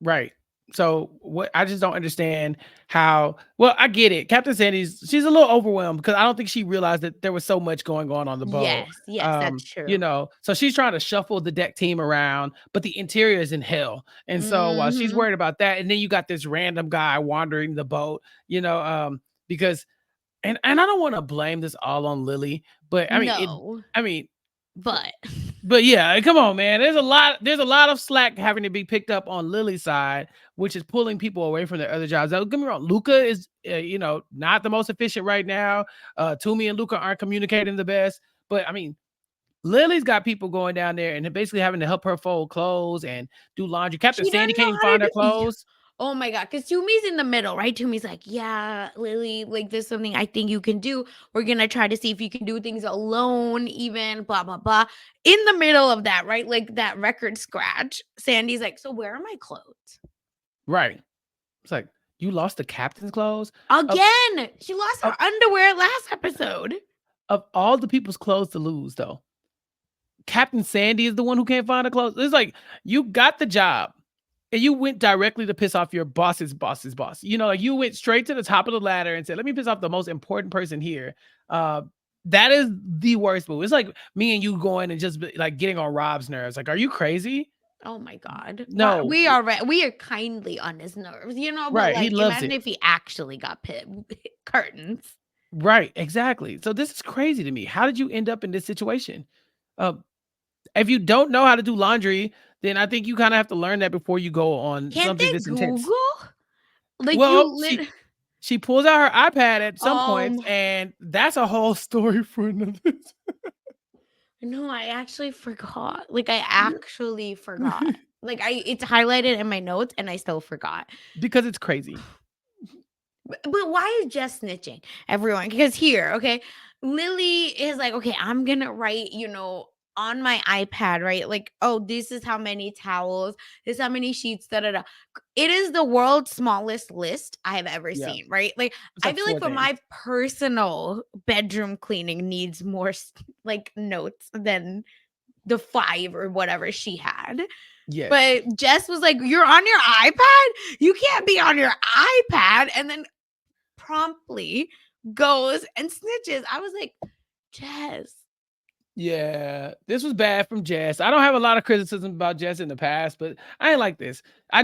S2: Right. So what I just don't understand how well I get it. Captain Sandy's she's a little overwhelmed because I don't think she realized that there was so much going on the boat.
S1: Yes, yes, that's true.
S2: So she's trying to shuffle the deck team around, but the interior is in hell. And so while she's
S1: Mhm.
S2: worried about that, and then you got this random guy wandering the boat, because and I don't want to blame this all on Lily, but
S1: No,
S2: I mean
S1: but
S2: but yeah, come on, man. There's a lot of slack having to be picked up on Lily's side, which is pulling people away from their other jobs. Don't get me wrong, Luca is not the most efficient right now. Toomey and Luca aren't communicating the best, but I mean, Lily's got people going down there and basically having to help her fold clothes and do laundry. Captain
S1: she
S2: Sandy
S1: doesn't
S2: can't
S1: know
S2: even
S1: how to
S2: find her
S1: do. Yeah.
S2: clothes.
S1: Oh my god, because Tumi's in the middle, right? Tumi's like, yeah, Lily, like there's something I think you can do. We're gonna try to see if you can do things alone, even blah blah blah. In the middle of that, right? Like that record scratch, Sandy's like, so where are my clothes?
S2: Right. It's like you lost the captain's clothes of
S1: Again, she lost
S2: of
S1: her underwear last episode.
S2: of all the people's clothes to lose, though. Captain Sandy is the one who can't find the clothes. It's like you got the job and you went directly to piss off your boss's boss. Like you went straight to the top of the ladder and said, "Let me piss off the most important person here." Uh, that is the worst move. It's like me and you going and just like getting on Rob's nerves. Like, are you crazy?
S1: Oh my god. What
S2: No,
S1: we are kindly on his nerves, but
S2: right. He
S1: like
S2: loves
S1: imagine
S2: it.
S1: if he actually got pit curtains.
S2: Right, exactly. So this is crazy to me. How did you end up in this situation? Uh, if you don't know how to do laundry, then I think you kind of have to learn that before you go on
S1: Can't
S2: something
S1: they
S2: this intense.
S1: Google? Like you
S2: Well,
S1: lit
S2: she pulls out her iPad at some points,
S1: um
S2: and that's a whole story for another
S1: no, I actually forgot. Like I
S2: Yeah.
S1: actually forgot. Like it's highlighted in my notes and I still forgot.
S2: Because it's crazy.
S1: But why is Jess snitching everyone? Because here, okay, Lily is like, okay, I'm gonna write, on my iPad, right? Like, oh, this is how many towels, this is how many sheets, da da da. It is the world's smallest list I have ever
S2: Yeah.
S1: seen, right? Like,
S2: It's
S1: I
S2: like
S1: feel like
S2: 4
S1: for
S2: things.
S1: my personal bedroom cleaning needs more like notes than the 5 or whatever she had.
S2: Yes.
S1: But Jess was like, "You're on your iPad? You can't be on your iPad." And then promptly goes and snitches. I was like, Jess.
S2: Yeah, this was bad from Jess. I don't have a lot of criticism about Jess in the past, but I ain't like this. I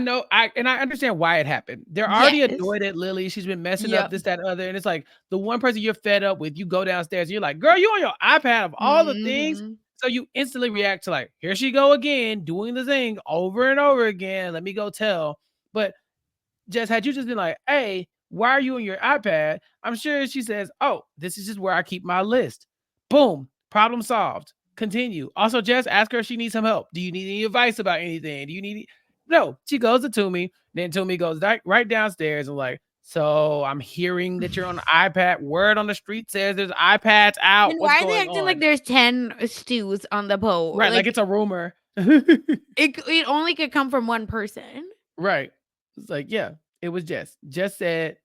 S2: understand why it happened. They're already
S1: Yes.
S2: annoyed at Lily. She's been messing up
S1: Yep.
S2: this, that, other. And it's like the one person you're fed up with, you go downstairs and you're like, girl, you on your iPad of all the things.
S1: Mhm.
S2: So you instantly react to like, here she go again, doing the thing over and over again. Let me go tell. But just had you just been like, hey, why are you on your iPad? I'm sure she says, oh, this is just where I keep my list. Boom, problem solved. Continue. Also, just ask her if she needs some help. Do you need any advice about anything? Do you need No, she goes to Toomey. Then Toomey goes right downstairs and like, so I'm hearing that you're on the iPad. Word on the street says there's iPads out.
S1: And
S2: What's
S1: why are they
S2: going
S1: acting like
S2: on?
S1: there's 10 stews on the boat?
S2: Right, like
S1: Like
S2: it's a rumor.
S1: it only could come from one person.
S2: Right. It's like, yeah, it was Jess. Jess said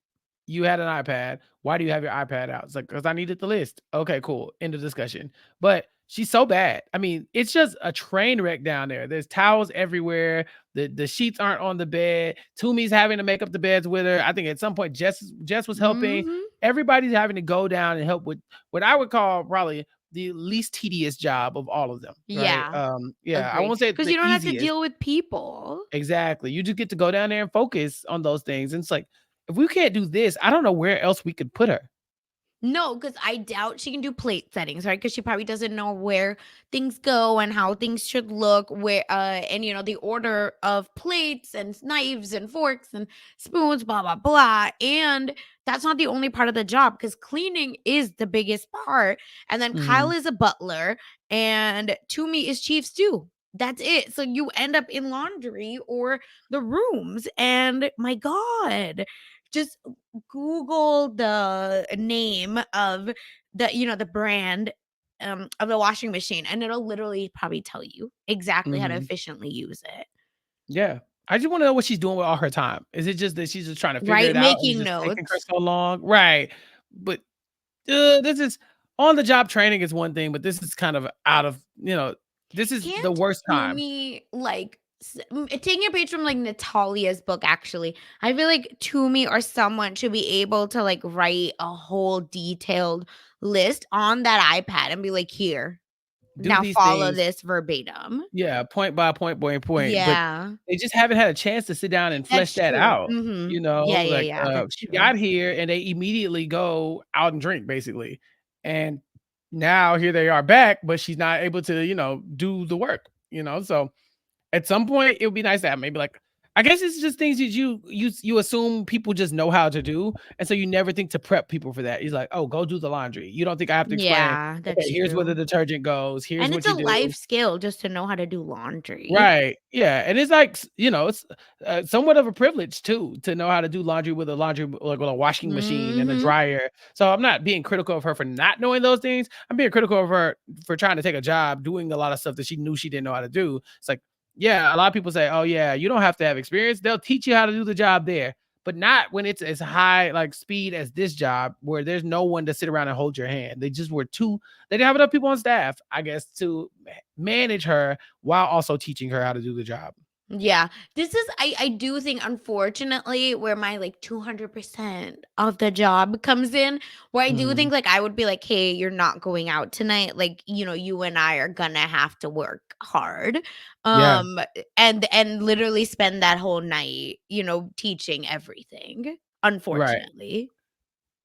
S2: you had an iPad. Why do you have your iPad out? It's like, because I needed the list. Okay, cool. End of discussion. But She's so bad. I mean, it's just a train wreck down there. There's towels everywhere. The sheets aren't on the bed. Toomey's having to make up the beds with her. I think at some point Jess was helping.
S1: Mhm.
S2: Everybody's having to go down and help with what I would call probably the least tedious job of all of them, right?
S1: Yeah,
S2: Yeah, I
S1: agreed.
S2: won't say it's
S1: Because
S2: the
S1: you don't have to
S2: easiest.
S1: deal with people.
S2: Exactly. You just get to go down there and focus on those things. And it's like, if we can't do this, I don't know where else we could put her.
S1: No, because I doubt she can do plate settings, right? Because she probably doesn't know where things go and how things should look, where and the order of plates and knives and forks and spoons, blah blah blah. And that's not the only part of the job because cleaning is the biggest part. And then Kyle
S2: Mhm.
S1: is a butler, and Toomey is chief stew. That's it. So you end up in laundry or the rooms, and my God, just Google the name of the brand of the washing machine, and it'll literally probably tell you exactly how to
S2: Mhm.
S1: efficiently use it.
S2: Yeah. I just wanna know what she's doing with all her time. Is it just that she's just trying to figure
S1: Right?
S2: it out and it's
S1: Making
S2: just taking her
S1: notes.
S2: so long? Right. But, this is on the job training is one thing, but this is kind of out of, this is the
S1: Can't
S2: worst time.
S1: Toomey taking a page from like Natalia's book? Actually, I feel like Toomey or someone should be able to like write a whole detailed list on that iPad and be like, here,
S2: Do
S1: now
S2: these
S1: follow
S2: things.
S1: this verbatim.
S2: Yeah, point by point, point, but
S1: Yeah.
S2: they just haven't had a chance to sit down and flesh
S1: That's
S2: that
S1: true.
S2: out,
S1: Mhm. Yeah, yeah,
S2: like,
S1: yeah, that's
S2: she
S1: true.
S2: got here and they immediately go out and drink basically, and now here they are back, but she's not able to, do the work, so at some point, it would be nice to have maybe like I guess it's just things that you assume people just know how to do, and so you never think to prep people for that. He's like, "Oh, go do the laundry." You don't think I have to explain,
S1: Yeah,
S2: "Okay,
S1: that's
S2: here's where the
S1: true.
S2: detergent goes. Here's
S1: And
S2: what
S1: it's
S2: you
S1: a
S2: do."
S1: life skill just to know how to do laundry.
S2: Right, yeah, and it's like, it's, somewhat of a privilege too, to know how to do laundry with a like, with a washing machine and a
S1: Mhm.
S2: dryer, so I'm not being critical of her for not knowing those things, I'm being critical of her for trying to take a job doing a lot of stuff that she knew she didn't know how to do. It's like, yeah, a lot of people say, "Oh, yeah, you don't have to have experience, they'll teach you how to do the job there," but not when it's as high, like, speed as this job where there's no one to sit around and hold your hand. They didn't have enough people on staff, I guess, to manage her while also teaching her how to do the job.
S1: Yeah. This is I do think, unfortunately, where my like 200% of the job comes in, where I do
S2: Mhm.
S1: think like I would be like, "Hey, you're not going out tonight. Like, you and I are gonna have to work hard."
S2: Yeah,
S1: Um and literally spend that whole night, teaching everything,
S2: right.
S1: unfortunately.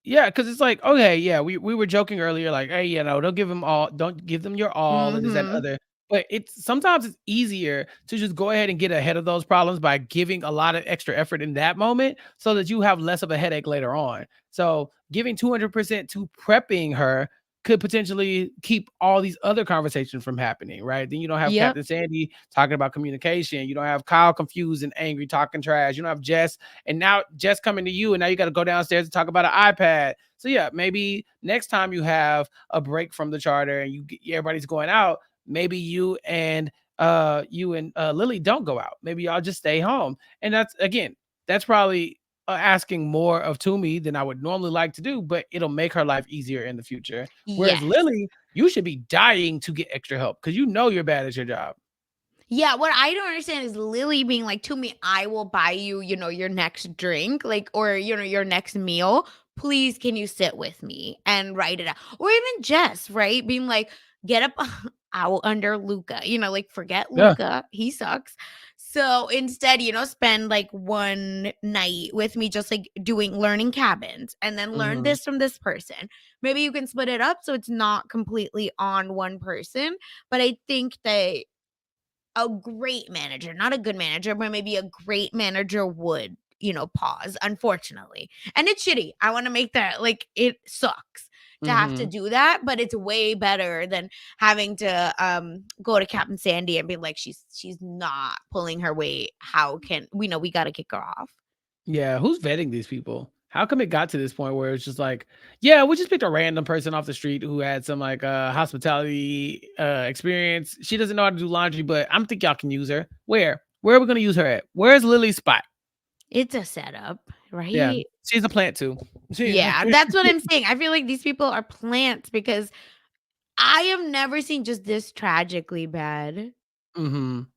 S2: Yeah, because it's like, okay, yeah, we were joking earlier, like, "Hey, don't give them your all and this, that, and
S1: Mhm.
S2: other." But it's sometimes it's easier to just go ahead and get ahead of those problems by giving a lot of extra effort in that moment so that you have less of a headache later on. So, giving 200% to prepping her could potentially keep all these other conversations from happening, right? Then you don't have
S1: Yep.
S2: Captain Sandy talking about communication, you don't have Kyle confused and angry talking trash, you don't have Jess and now Jess coming to you, and now you got to go downstairs and talk about an iPad. So yeah, maybe next time you have a break from the charter and everybody's going out, maybe you and Lily don't go out. Maybe y'all just stay home. And that's probably asking more of Toomey than I would normally like to do, but it'll make her life easier in the future. Whereas
S1: Yes.
S2: Lily, you should be dying to get extra help because you know you're bad at your job.
S1: Yeah, what I don't understand is Lily being like, "To me, I will buy you, your next drink, like, or, your next meal. Please, can you sit with me and write it out?" Or even Jess, right? Being like, "Get up out under Luca, like, forget
S2: Yeah.
S1: Luca. He sucks. So instead, spend like one night with me, just like learning cabins and then learn
S2: Hmm.
S1: this from this person. Maybe you can split it up so it's not completely on one person. But I think that a great manager, not a good manager, but maybe a great manager would, pause, unfortunately. And it's shitty. I want to make that like it sucks to have to
S2: Hmm.
S1: do that, but it's way better than having to go to Captain Sandy and be like, she's not pulling her weight. How can we know we gotta kick her off?
S2: Yeah, who's vetting these people? How come it got to this point where it's just like, yeah, we just picked a random person off the street who had some like hospitality experience. She doesn't know how to do laundry, but I'm think y'all can use her. Where? Where are we gonna use her at? Where's Lily's spot?
S1: It's a setup,
S2: Yeah,
S1: right?
S2: she's a plant too. She
S1: Yeah, that's what I'm saying. I feel like these people are plants because I have never seen just this tragically bad.
S2: Mhm.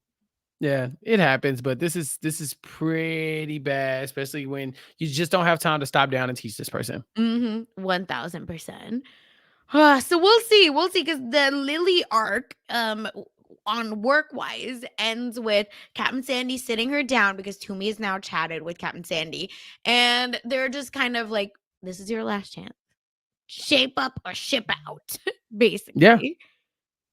S2: Yeah, it happens, but this is pretty bad, especially when you just don't have time to stop down and teach this person.
S1: Mhm, 1000%. So we'll see, because the Lily arc, on work-wise ends with Captain Sandy sitting her down because Toomey is now chatted with Captain Sandy, and they're just kind of like, "This is your last chance. Shape up or ship out,"
S2: Yeah.
S1: basically.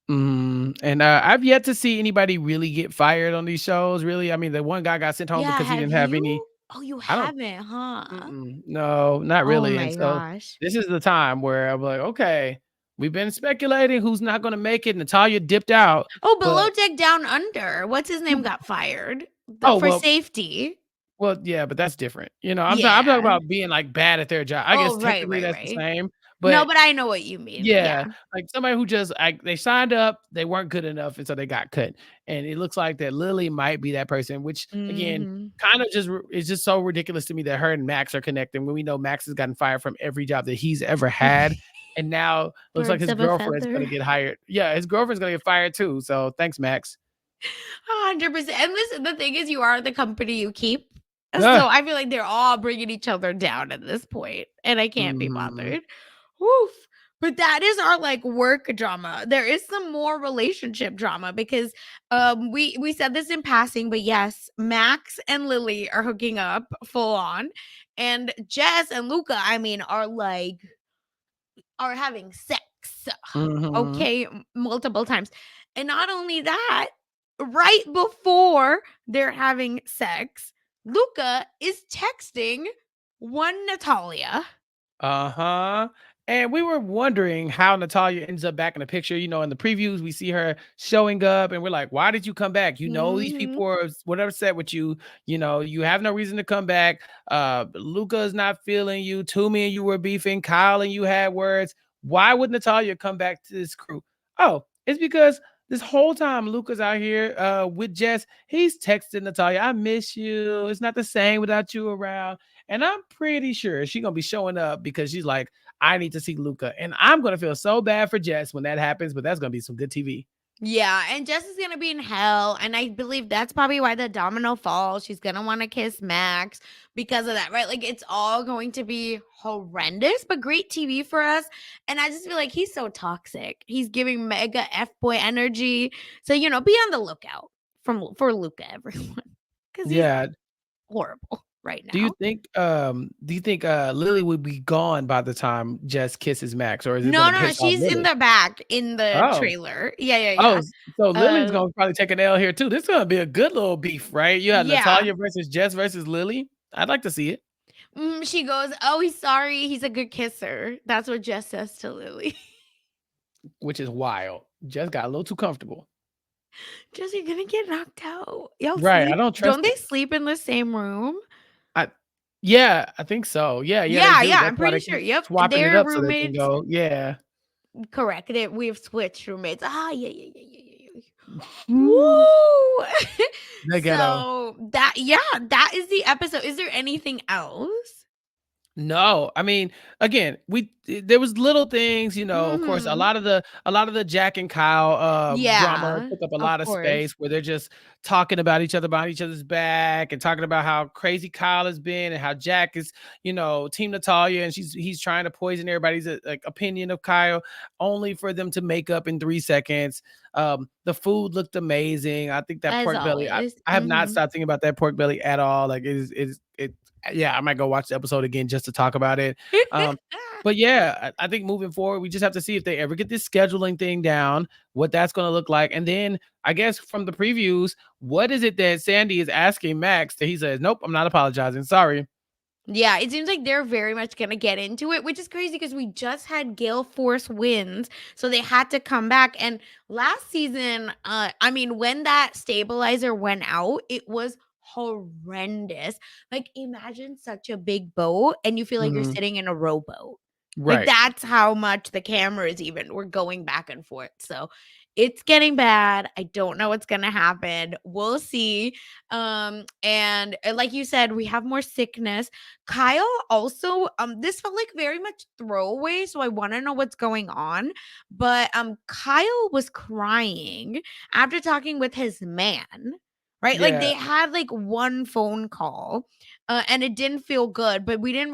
S2: And, I've yet to see anybody really get fired on these shows, really. I mean, the one guy got sent home
S1: Yeah,
S2: because he
S1: have
S2: didn't have any.
S1: you? Oh, you
S2: I don't.
S1: haven't, huh?
S2: No, not
S1: Oh
S2: really, and
S1: my
S2: so
S1: gosh.
S2: this is the time where I'm like, "Okay, we've been speculating who's not gonna make it." Natalia dipped out,
S1: Oh,
S2: but
S1: Below Deck Down Under, what's his name got fired? The
S2: oh,
S1: for
S2: well.
S1: safety.
S2: Well, yeah, but that's different. I'm talking
S1: Yeah.
S2: about being, like, bad at their job. I guess
S1: Oh, right,
S2: technically
S1: right,
S2: that's the
S1: right.
S2: same,
S1: No,
S2: but
S1: but I know what you mean. Yeah.
S2: yeah, like, somebody who just they signed up, they weren't good enough, and so they got cut, and it looks like that Lily might be that person, which, again,
S1: Mhm.
S2: kinda just r is just so ridiculous to me that her and Max are connecting when we know Max has gotten fired from every job that he's ever had, and now looks like
S1: Birds
S2: his
S1: of a
S2: girlfriend's gonna
S1: feather.
S2: get hired. Yeah, his girlfriend's gonna get fired too, so thanks, Max.
S1: 100%. And listen, the thing is, you are the company you keep. So
S2: Ugh.
S1: I feel like they're all bringing each other down at this point, and I can't be
S2: Mhm.
S1: bothered. Woof. But that is our like work drama. There is some more relationship drama because we said this in passing, but yes, Max and Lily are hooking up full on, and Jess and Luca, I mean, are having sex,
S2: Mhm.
S1: okay, multiple times. And not only that, right before they're having sex, Luca is texting one Natalia.
S2: Uh-huh. And we were wondering how Natalia ends up back in the picture. In the previews, we see her showing up, and we're like, why did you come back? These
S1: Mhm.
S2: people are whatever set with you. You have no reason to come back. Luca is not feeling you. Toomey and you were beefing. Kyle and you had words. Why would Natalia come back to this crew? Oh, it's because this whole time Luca's out here with Jess, he's texting Natalia, I miss you. It's not the same without you around. And I'm pretty sure she's gonna be showing up because she's like, I need to see Luca. And I'm gonna feel so bad for Jess when that happens, but that's gonna be some good TV.
S1: Yeah, and Jess is gonna be in hell, and I believe that's probably why the domino falls. She's gonna want to kiss Max because of that, right? Like it's all going to be horrendous, but great TV for us. And I just feel like he's so toxic. He's giving mega f boy energy. So be on the lookout for Luca, everyone, because he's
S2: Yeah.
S1: horrible right
S2: Do you
S1: now.
S2: think Lily would be gone by the time Jess kisses Max, or is it
S1: No,
S2: gonna
S1: no, no.
S2: piss off
S1: She's in
S2: Lily?
S1: the back in the
S2: Oh.
S1: trailer. Yeah, yeah,
S2: Oh,
S1: yeah.
S2: so Lily's
S1: Uh,
S2: gonna probably take an L here too. This is gonna be a good little beef, right? You have
S1: yeah.
S2: Natalia versus Jess versus Lily. I'd like to see it.
S1: She goes, "Oh, he's sorry. He's a good kisser." That's what Jess says to Lily.
S2: Which is wild. Jess got a little too comfortable.
S1: Jess, you're gonna get knocked out. Y'all
S2: Right. I
S1: sleep?
S2: don't trust
S1: Don't they
S2: it.
S1: sleep in the same room?
S2: I Yeah, I think so. Yeah, yeah, they
S1: Yeah,
S2: do.
S1: yeah.
S2: That's
S1: I'm
S2: why
S1: pretty
S2: they
S1: sure.
S2: keep
S1: Yep,
S2: swapping it
S1: they're
S2: up so they can
S1: roommates.
S2: go. Yeah.
S1: Correct. We've switched roommates. Ah, yeah, yeah, yeah, yeah, yeah, yeah.
S2: Mm,
S1: Woo!
S2: the ghetto.
S1: So that is the episode. Is there anything else?
S2: No, I mean, again, there was little things, of course, a
S1: Mhm.
S2: lot of the Jack and Kyle drama
S1: Yeah,
S2: took up a
S1: of
S2: lot of
S1: course.
S2: space where they're just talking about each other behind each other's back and talking about how crazy Kyle has been and how Jack is, Team Natalia and he's trying to poison everybody's like opinion of Kyle only for them to make up in 3 seconds. The food looked amazing. I think that
S1: As
S2: pork belly, I,
S1: always.
S2: I have not
S1: Mhm.
S2: stopped thinking about that pork belly at all. Like it yeah, I might go watch the episode again just to talk about it. Um, but yeah, I think moving forward, we just have to see if they ever get this scheduling thing down, what that's going to look like, and then I guess from the previews, what is it that Sandy is asking Max that he says, "Nope, I'm not apologizing. Sorry."
S1: Yeah, it seems like they're very much gonna get into it, which is crazy because we just had Gale Force wins, so they had to come back. And last season, I mean, when that stabilizer went out, it was horrendous. Like, imagine such a big boat and you feel like you're
S2: Mhm.
S1: sitting in a rowboat. Like,
S2: Right.
S1: that's how much the cameras even were going back and forth. So it's getting bad. I don't know what's gonna happen. We'll see. And like you said, we have more sickness. Kyle also, this felt like very much throwaway, so I want to know what's going on. But Kyle was crying after talking with his man. Right? Like
S2: Yeah.
S1: they had like one phone call and it didn't feel good, but we didn't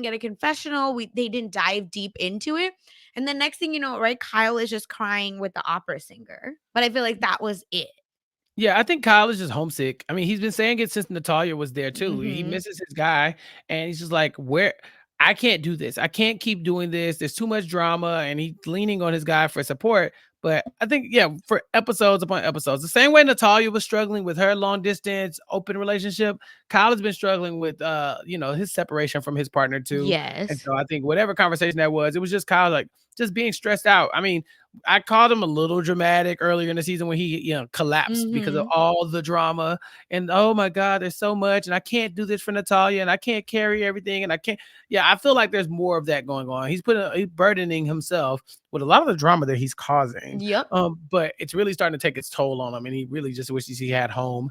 S1: get a confessional. They didn't dive deep into it. And the next thing you know, right, Kyle is just crying with the opera singer. But I feel like that was it.
S2: Yeah, I think Kyle is just homesick. I mean, he's been saying it since Natalia was there too. He
S1: Mhm.
S2: misses his guy, and he's just like, "Where? I can't do this. I can't keep doing this. There's too much drama." And he's leaning on his guy for support. But I think, yeah, for episodes upon episodes, the same way Natalia was struggling with her long distance open relationship, Kyle has been struggling with, his separation from his partner too. And
S1: Yes.
S2: so I think whatever conversation that was, it was just Kyle like just being stressed out. I mean, I called him a little dramatic earlier in the season when he, collapsed because of
S1: Mhm.
S2: all the drama. And oh my God, there's so much, and I can't do this for Natalia, and I can't carry everything, and I can't. Yeah, I feel like there's more of that going on. He's burdening himself with a lot of the drama that he's causing.
S1: Yep.
S2: But it's really starting to take its toll on him, and he really just wishes he had home.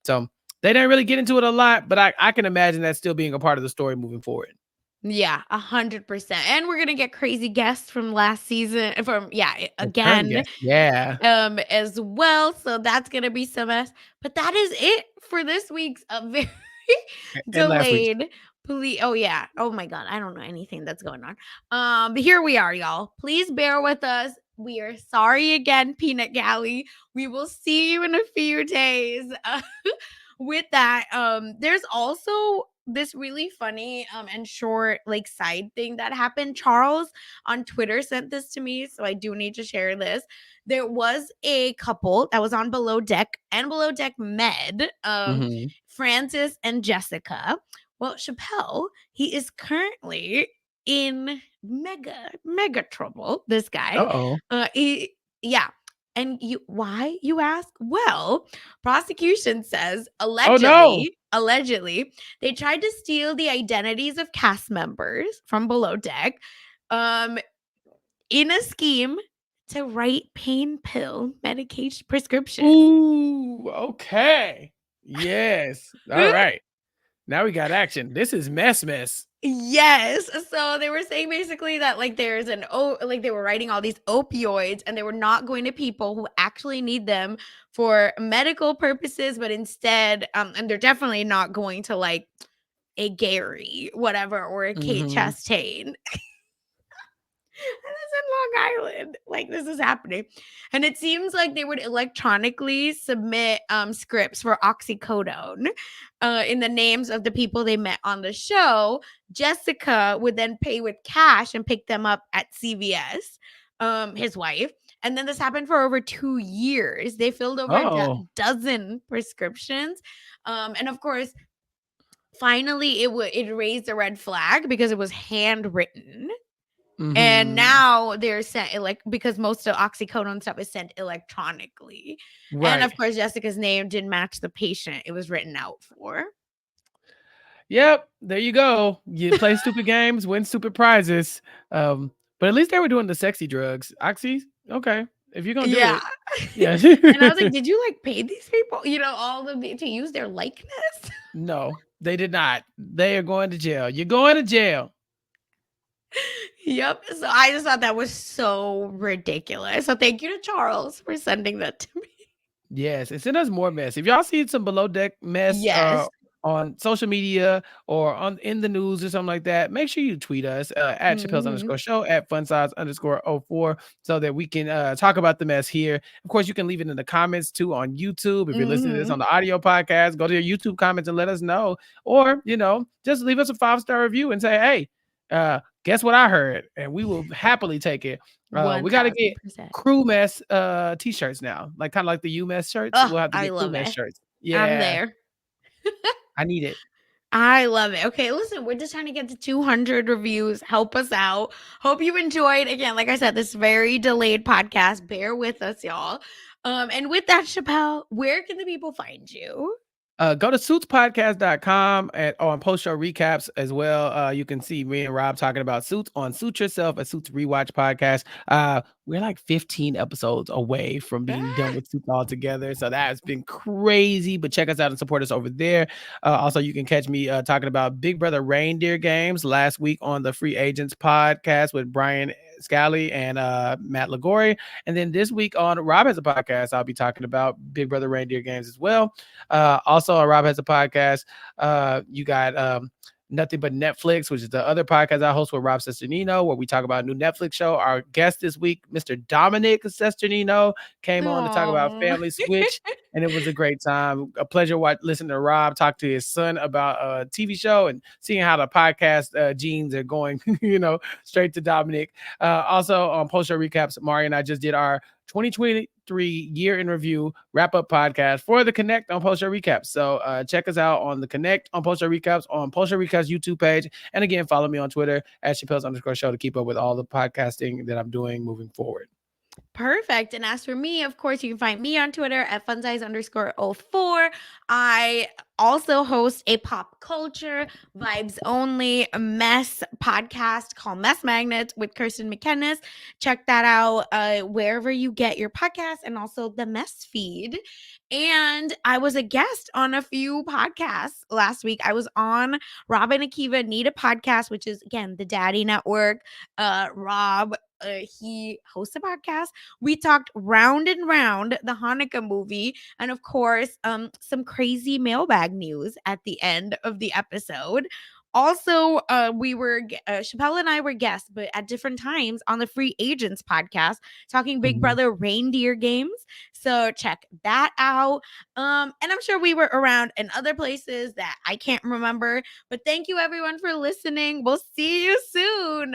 S2: So they didn't really get into it a lot, but I can imagine that still being a part of the story moving forward.
S1: Yeah, 100%. And we're gonna get crazy guests from last season
S2: Return
S1: again,
S2: guest, yeah,
S1: as well. So that's gonna be some mess. But that is it for this week's very
S2: and last week.
S1: delayed. Please, oh yeah. Oh my god, I don't know anything that's going on. But here we are, y'all. Please bear with us. We are sorry again, Peanut Galley. We will see you in a few days. With that, there's also this really funny and short like side thing that happened. Charles on Twitter sent this to me, so I do need to share this. There was a couple that was on Below Deck and Below Deck Med,
S2: Mhm.
S1: Francis and Jessica. Well, Chappelle, he is currently in mega trouble. This guy,
S2: Uh-oh.
S1: yeah. And why you ask? Well, prosecution says
S2: Oh, no.
S1: allegedly, they tried to steal the identities of cast members from Below Deck, um, in a scheme to write pain pill medication prescriptions.
S2: Ooh, okay. Yes. All right. Now we got action. This is mess.
S1: Yes. So they were saying basically that like like they were writing all these opioids and they were not going to people who actually need them for medical purposes, but instead, and they're definitely not going to like a Gary, whatever, or a Kate
S2: Mhm.
S1: Chastain. And it's in Long Island. Like this is happening. And it seems like they would electronically submit scripts for oxycodone in the names of the people they met on the show. Jessica would then pay with cash and pick them up at CVS, his wife. And then this happened for over 2 years. They filled over a
S2: Oh.
S1: dozen prescriptions. And of course, finally it raised a red flag because it was handwritten, and
S2: Mhm.
S1: now they're sent because most of oxycodone stuff is sent electronically. And
S2: Right.
S1: of course, Jessica's name didn't match the patient it was written out for.
S2: Yep, there you go. You play stupid games, win stupid prizes. But at least they were doing the sexy drugs. Oxy? Okay. If you're gonna do
S1: Yeah.
S2: it. Yeah.
S1: And I was like, did you like pay these people, all of the to use their likeness?
S2: No, they did not. They are going to jail. You're going to jail.
S1: Yep. So I just thought that was so ridiculous. So thank you to Charles for sending that to me.
S2: Yes, and send us more mess. If y'all see some below deck mess
S1: Yes.
S2: on social media or on in the news or something like that, make sure you tweet us at Chappelle's
S1: Mhm.
S2: underscore show at funsize underscore oh 04 so that we can talk about the mess here. Of course, you can leave it in the comments too on YouTube. If you're listening to this
S1: Mhm.
S2: on the audio podcast, go to your YouTube comments and let us know. Or, just leave us a 5-star review and say, hey, guess what I heard? And we will happily take it. We got to get
S1: 1000%.
S2: crew mess t-shirts now, like kind of like the U mess shirts.
S1: Oh,
S2: We'll have to
S1: I
S2: get crew
S1: love
S2: mess
S1: it.
S2: shirts.
S1: I'm
S2: Yeah,
S1: there.
S2: I need it.
S1: I love it. Okay, listen, we're just trying to get to 200 reviews. Help us out. Hope you enjoyed. Again, like I said, this very delayed podcast. Bear with us, y'all. And with that, Chappelle, where can the people find you?
S2: Go to suitspodcast.com and on post show recaps as well. You can see me and Rob talking about Suits on Suit Yourself, a Suits rewatch podcast. We're like 15 episodes away from being done
S1: Ah,
S2: with Suits altogether. So that has been crazy. But check us out and support us over there. Also, you can catch me talking about Big Brother Reindeer Games last week on the Free Agents podcast with Brian Scally and Matt Lagori. And then this week on Rob Has a Podcast, I'll be talking about Big Brother Reindeer Games as well. Also on Rob Has a Podcast, you got Nothing But Netflix, which is the other podcast I host with Rob Sesternino, where we talk about a new Netflix show. Our guest this week, Mr. Dominic Sesternino, came on to talk about
S1: aw.
S2: Family Switch, and it was a great time. A pleasure listening to Rob talk to his son about a TV show and seeing how the podcast genes are going, straight to Dominic. Also on post show recaps, Mari and I just did our 2023 year in review wrap up podcast for the Connect on Post Show Recaps. So check us out on the Connect on Post Show Recaps on Post Show Recaps YouTube page. And again, follow me on Twitter at Chappell's_show to keep up with all the podcasting that I'm doing moving forward.
S1: Perfect. And as for me, of course, you can find me on Twitter at funsize_04. I also host a pop culture vibes only mess podcast called Mess Magnets with Kirsten McKennis. Check that out wherever you get your podcast and also the mess feed. And I was a guest on a few podcasts last week. I was on Rob and Akiva Need a Podcast, which is again the Daddy Network. Rob he hosts a podcast. We talked Round and Round, the Hanukkah movie, and of course, some crazy mailbag news at the end of the episode. Also, Chappelle and I were guests, but at different times on the Free Agents podcast, talking Big
S2: Mhm.
S1: Brother reindeer games. So check that out. And I'm sure we were around in other places that I can't remember. But thank you everyone for listening. We'll see you soon.